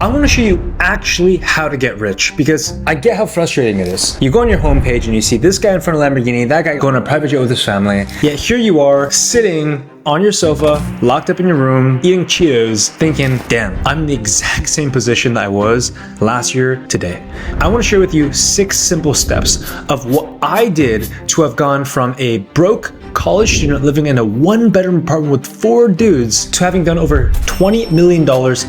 I want to show you actually how to get rich, because I get how frustrating it is. You go on your homepage and you see this guy in front of a Lamborghini, that guy going on a private jet with his family, yet here you are sitting on your sofa, locked up in your room, eating Cheetos, thinking, damn, I'm in the exact same position that I was last year today. I want to share with you 6 simple steps of what I did to have gone from a broke college student living in a 1-bedroom apartment with 4 dudes to having done over $20 million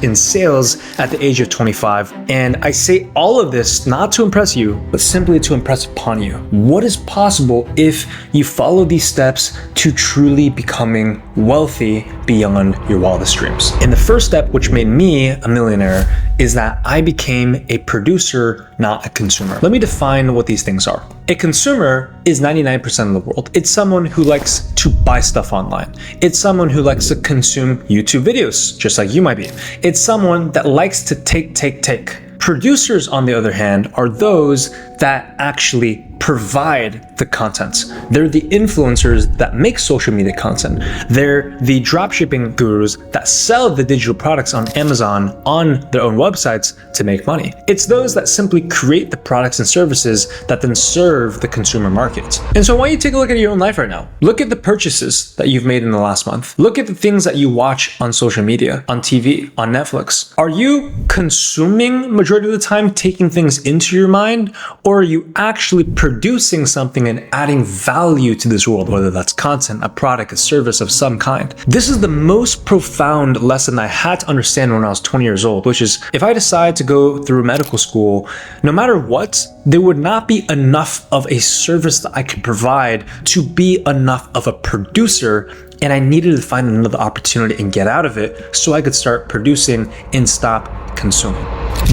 in sales at the age of 25. And I say all of this not to impress you, but simply to impress upon you what is possible if you follow these steps to truly becoming wealthy beyond your wildest dreams. And the first step, which made me a millionaire, is that I became a producer, not a consumer. Let me define what these things are. A consumer is 99% of the world. It's someone who likes to buy stuff online. It's someone who likes to consume YouTube videos, just like you might be. It's someone that likes to take. Producers, on the other hand, are those that actually provide the content. They're the influencers that make social media content. They're the dropshipping gurus that sell the digital products on Amazon on their own websites to make money. It's those that simply create the products and services that then serve the consumer market. And so why don't you take a look at your own life right now? Look at the purchases that you've made in the last month. Look at the things that you watch on social media, on TV, on Netflix. Are you consuming majority of the time, taking things into your mind, or are you actually producing something and adding value to this world, whether that's content, a product, a service of some kind? This is the most profound lesson I had to understand when I was 20 years old, which is if I decide to go through medical school, no matter what, there would not be enough of a service that I could provide to be enough of a producer, and I needed to find another opportunity and get out of it so I could start producing and stop consuming.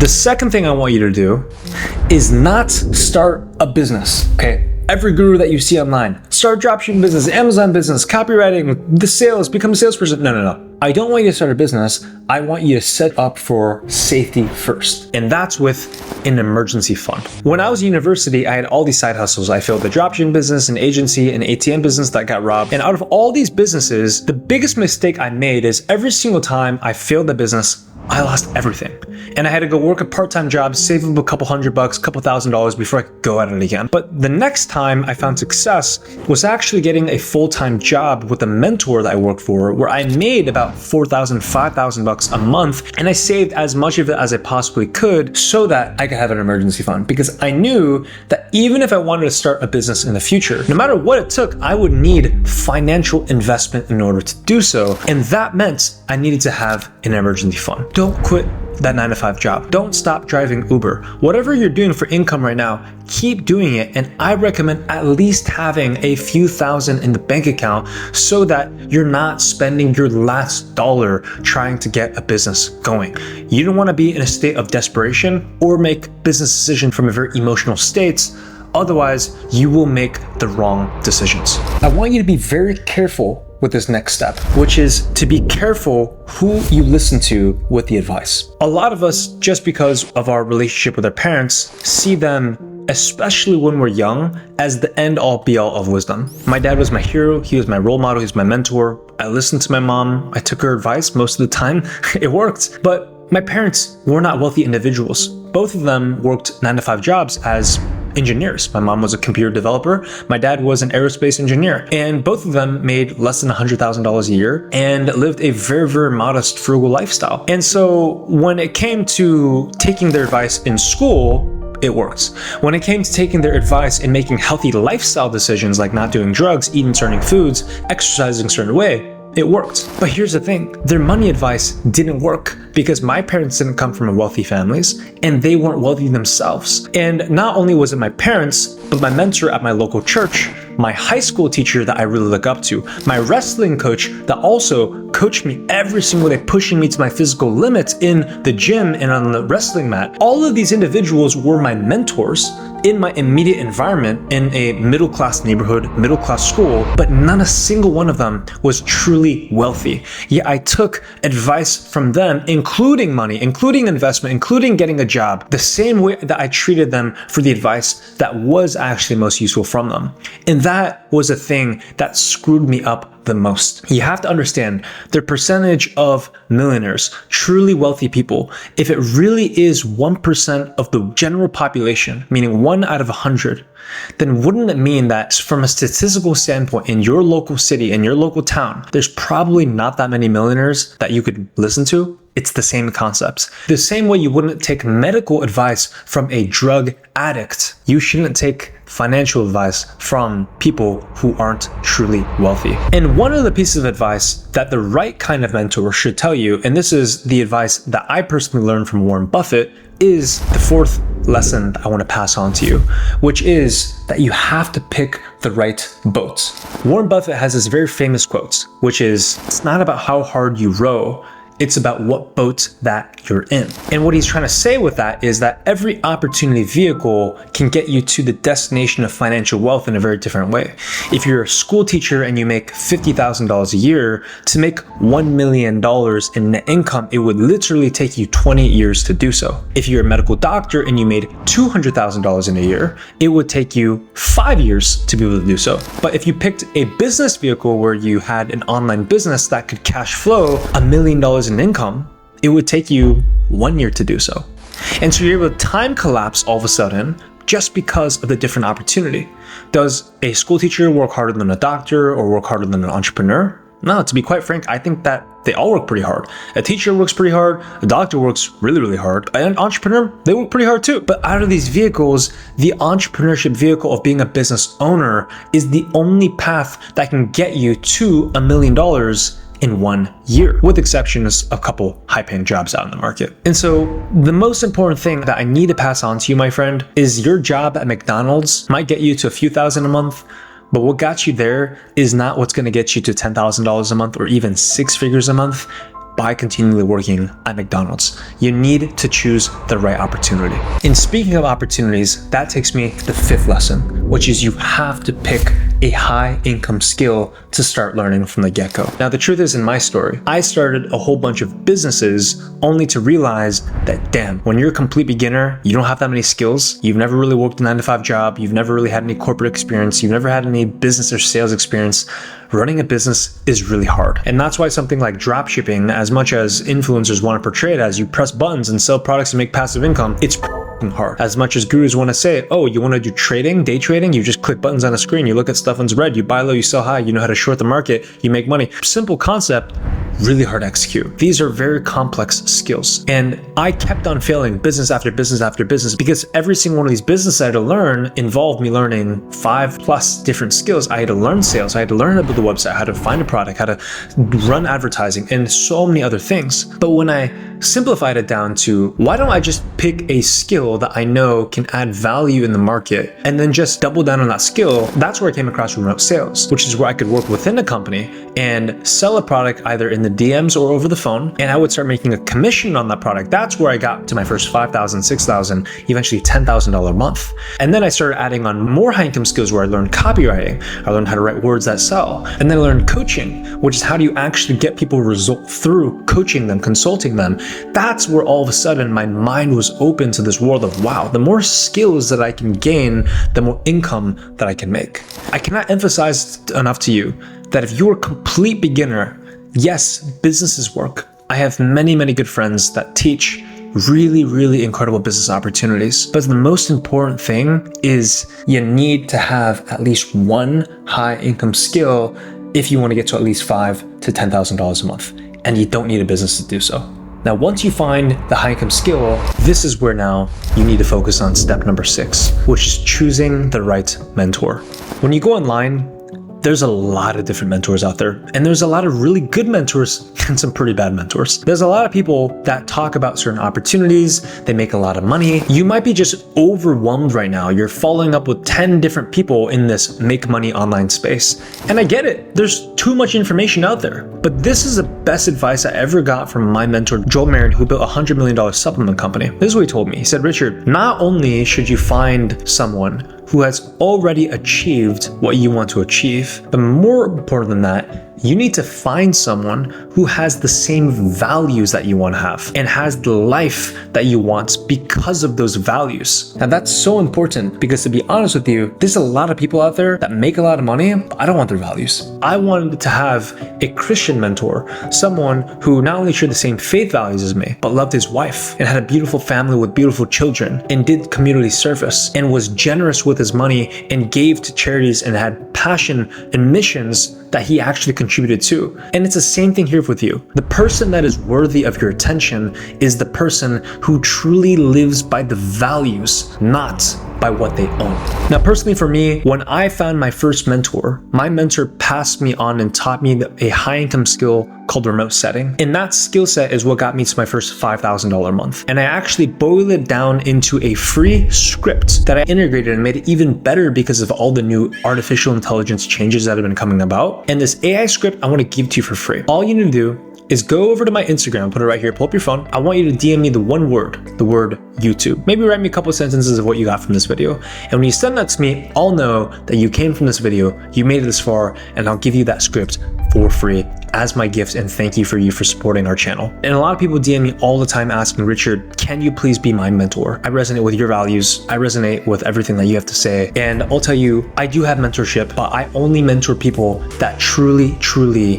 The second thing I want you to do is not start a business, okay? Every guru that you see online, start a dropshipping business, Amazon business, copywriting, the sales, become a salesperson. No. I don't want you to start a business. I want you to set up for safety first. And that's with an emergency fund. When I was in university, I had all these side hustles. I failed the dropshipping business, an agency, an ATM business that got robbed. And out of all these businesses, the biggest mistake I made is every single time I failed the business, I lost everything. And I had to go work a part-time job, save up a couple $100, couple $1,000 before I could go at it again. But the next time I found success was actually getting a full-time job with a mentor that I worked for, where I made about $4,000, $5,000 a month. And I saved as much of it as I possibly could so that I could have an emergency fund, because I knew that even if I wanted to start a business in the future, no matter what it took, I would need financial investment in order to do so. And that meant I needed to have an emergency fund. Don't quit that 9-to-5 job. Don't stop driving Uber. Whatever you're doing for income right now, keep doing it. And I recommend at least having a few thousand in the bank account so that you're not spending your last dollar trying to get a business going. You don't want to be in a state of desperation or make business decisions from a very emotional state. Otherwise, you will make the wrong decisions. I want you to be very careful with this next step, which is to be careful who you listen to with the advice. A lot of us, just because of our relationship with our parents, see them, especially when we're young, as the end-all be-all of wisdom. My dad was my hero, he was my role model, he was my mentor. I listened to my mom, I took her advice most of the time, it worked. But my parents were not wealthy individuals. Both of them worked 9-to-5 jobs as engineers. My mom was a computer developer. My dad was an aerospace engineer. And both of them made less than $100,000 a year and lived a very, very modest, frugal lifestyle. And so when it came to taking their advice in school, it worked. When it came to taking their advice and making healthy lifestyle decisions like not doing drugs, eating certain foods, exercising a certain way, it worked. But here's the thing, their money advice didn't work because my parents didn't come from wealthy families and they weren't wealthy themselves. And not only was it my parents, but my mentor at my local church, my high school teacher that I really look up to, my wrestling coach that also coached me every single day, pushing me to my physical limits in the gym and on the wrestling mat. All of these individuals were my mentors in my immediate environment in a middle-class neighborhood, middle-class school, but not a single one of them was truly wealthy. Yet I took advice from them, including money, including investment, including getting a job, the same way that I treated them for the advice that was actually most useful from them. And that was a thing that screwed me up the most. You have to understand the percentage of millionaires, truly wealthy people, if it really is 1% of the general population, meaning 1 out of 100, then wouldn't it mean that from a statistical standpoint in your local city, in your local town, there's probably not that many millionaires that you could listen to? It's the same concepts. The same way you wouldn't take medical advice from a drug addict, you shouldn't take financial advice from people who aren't truly wealthy. And one of the pieces of advice that the right kind of mentor should tell you, and this is the advice that I personally learned from Warren Buffett, is the fourth lesson that I want to pass on to you, which is that you have to pick the right boat. Warren Buffett has this very famous quote, which is, it's not about how hard you row, it's about what boat that you're in. And what he's trying to say with that is that every opportunity vehicle can get you to the destination of financial wealth in a very different way. If you're a school teacher and you make $50,000 a year, to make $1 million in net income, it would literally take you 20 years to do so. If you're a medical doctor and you made $200,000 in a year, it would take you 5 years to be able to do so. But if you picked a business vehicle where you had an online business that could cash flow $1 million in income, it would take you 1 year to do so. And so you're able to time collapse all of a sudden just because of the different opportunity. Does a school teacher work harder than a doctor or work harder than an entrepreneur? No, to be quite frank, I think that they all work pretty hard. A teacher works pretty hard, a doctor works really, really hard, and an entrepreneur, they work pretty hard too. But out of these vehicles, the entrepreneurship vehicle of being a business owner is the only path that can get you to $1 million in 1 year, with exceptions of a couple high-paying jobs out in the market. And so the most important thing that I need to pass on to you, my friend, is your job at McDonald's might get you to a few thousand a month, but what got you there is not what's going to get you to $10,000 a month or even 6 figures a month by continually working at McDonald's. You need to choose the right opportunity. And speaking of opportunities, that takes me to the fifth lesson, which is you have to pick a high income skill to start learning from the get-go. Now, the truth is, in my story, I started a whole bunch of businesses only to realize that, damn, when you're a complete beginner, you don't have that many skills. You've never really worked a 9-to-5 job. You've never really had any corporate experience. You've never had any business or sales experience. Running a business is really hard. And that's why something like dropshipping, as much as influencers want to portray it as you press buttons and sell products and make passive income, it's hard. As much as gurus want to say, oh, you want to do trading, day trading, you just click buttons on a screen, you look at stuff and it's red, you buy low, you sell high, you know how to short the market, you make money. Simple concept, really hard to execute. These are very complex skills. And I kept on failing business after business after business because every single one of these businesses I had to learn involved me learning 5+ different skills. I had to learn sales, I had to learn how to build a website, how to find a product, how to run advertising, and so many other things. But when I simplified it down to, why don't I just pick a skill that I know can add value in the market and then just double down on that skill, that's where I came across remote sales, which is where I could work within a company and sell a product either in the DMs or over the phone, and I would start making a commission on that product. That's where I got to my first $5,000, $6,000, eventually $10,000 a month. And then I started adding on more high income skills where I learned copywriting, I learned how to write words that sell, and then I learned coaching, which is how do you actually get people result through coaching them, consulting them. That's where all of a sudden my mind was open to this world of, wow, the more skills that I can gain, the more income that I can make. I cannot emphasize enough to you that if you're a complete beginner, yes, businesses work. I have many, many good friends that teach really, really incredible business opportunities. But the most important thing is you need to have at least one high income skill if you want to get to at least $5,000 to $10,000 a month. And you don't need a business to do so. Now, once you find the high income skill, this is where now you need to focus on step number 6, which is choosing the right mentor. When you go online, there's a lot of different mentors out there, and there's a lot of really good mentors and some pretty bad mentors. There's a lot of people that talk about certain opportunities, they make a lot of money. You might be just overwhelmed right now. You're following up with 10 different people in this make money online space. And I get it, there's too much information out there. But this is the best advice I ever got from my mentor, Joel Marin, who built a $100 million supplement company. This is what he told me. He said, Richard, not only should you find someone who has already achieved what you want to achieve, but more important than that, you need to find someone who has the same values that you want to have and has the life that you want because of those values. Now that's so important because, to be honest with you, there's a lot of people out there that make a lot of money, but I don't want their values. I wanted to have a Christian mentor, someone who not only shared the same faith values as me, but loved his wife and had a beautiful family with beautiful children and did community service and was generous with his money and gave to charities and had passion and missions that he actually contributed to. And it's the same thing here with you. The person that is worthy of your attention is the person who truly lives by the values, not by what they own. Now, personally for me, when I found my first mentor, my mentor passed me on and taught me a high income skill called remote setting. And that skill set is what got me to my first $5,000 a month. And I actually boiled it down into a free script that I integrated and made it even better because of all the new artificial intelligence changes that have been coming about. And this AI script, I want to give to you for free. All you need to do is go over to my Instagram, put it right here, pull up your phone. I want you to DM me the word YouTube. Maybe write me a couple sentences of what you got from this video. And when you send that to me, I'll know that you came from this video, you made it this far, and I'll give you that script for free as my gift and thank you for supporting our channel. And a lot of people DM me all the time asking, Richard, can you please be my mentor? I resonate with your values. I resonate with everything that you have to say. And I'll tell you, I do have mentorship, but I only mentor people that truly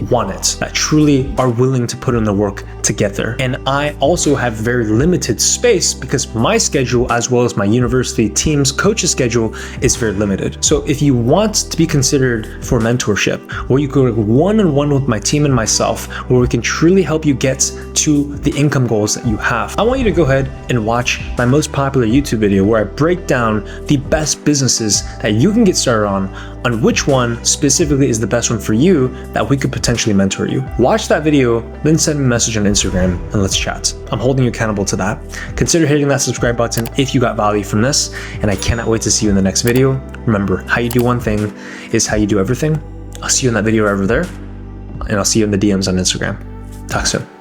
want it, that truly are willing to put in the work to get there. And I also have very limited space because my schedule, as well as my university team's coach's schedule, is very limited. So if you want to be considered for mentorship, where you go one-on-one with my team and myself, where we can truly help you get to the income goals that you have, I want you to go ahead and watch my most popular YouTube video where I break down the best businesses that you can get started on which one specifically is the best one for you that we could potentially mentor you. Watch that video, then send me a message on Instagram and let's chat. I'm holding you accountable to that. Consider hitting that subscribe button if you got value from this, and I cannot wait to see you in the next video. Remember, how you do one thing is how you do everything. I'll see you in that video over there, and I'll see you in the DMs on Instagram. Talk soon.